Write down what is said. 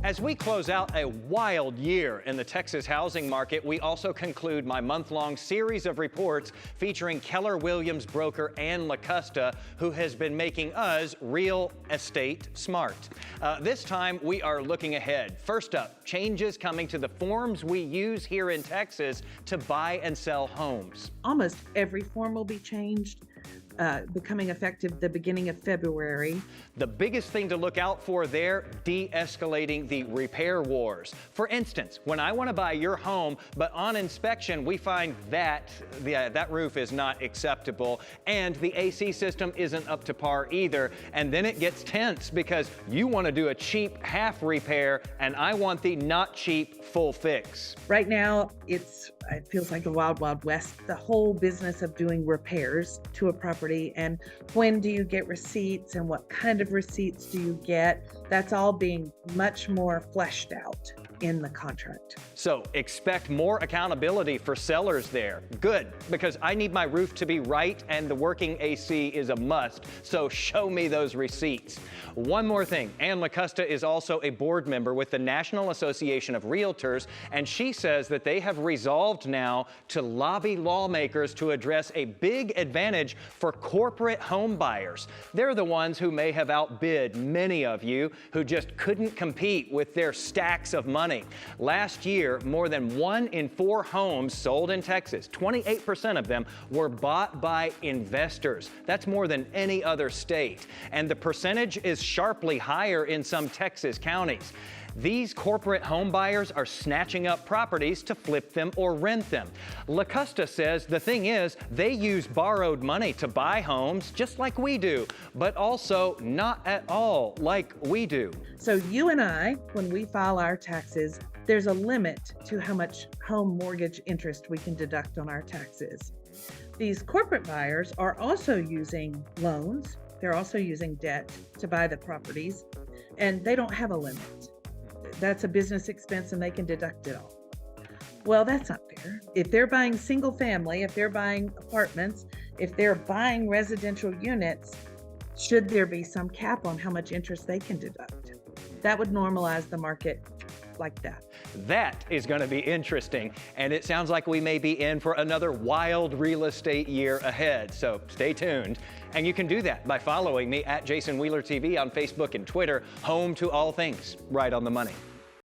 As we close out a wild year in the Texas housing market, we also conclude my month-long series of reports featuring Keller Williams broker Ann LaCosta, who has been making us real estate smart. This time, we are looking ahead. First up, changes coming to the forms we use here in Texas to buy and sell homes. Almost every form will be changed, becoming effective the beginning of February. The biggest thing to look out for there, de-escalating the repair wars. For instance, when I want to buy your home, but on inspection, we find that that roof is not acceptable and the AC system isn't up to par either. And then it gets tense because you want to do a cheap half repair and I want the not cheap full fix. Right now, it feels like the wild, wild west, the whole business of doing repairs to a property. And when do you get receipts and what kind of receipts do you get? That's all being much more fleshed out in the contract. So expect more accountability for sellers there. Good, because I need my roof to be right and the working AC is a must, so show me those receipts. One more thing, Ann LaCosta is also a board member with the National Association of Realtors, and she says that they have resolved now to lobby lawmakers to address a big advantage for corporate home buyers. They're the ones who may have outbid many of you who just couldn't compete with their stacks of money. Last year, more than 1 in 4 homes sold in Texas, 28% of them, were bought by investors. That's more than any other state. And the percentage is sharply higher in some Texas counties. These corporate home buyers are snatching up properties to flip them or rent them. LaCosta says the thing is, they use borrowed money to buy homes just like we do, but also not at all like we do. So you and I, when we file our taxes, there's a limit to how much home mortgage interest we can deduct on our taxes. These corporate buyers are also using loans. They're also using debt to buy the properties, and they don't have a limit. That's a business expense and they can deduct it all. Well, that's not fair. If they're buying single family, if they're buying apartments, if they're buying residential units, should there be some cap on how much interest they can deduct? That would normalize the market like that. That is going to be interesting, and it sounds like we may be in for another wild real estate year ahead, so stay tuned. And you can do that by following me at Jason Wheeler TV on Facebook and Twitter, home to all things right on the money.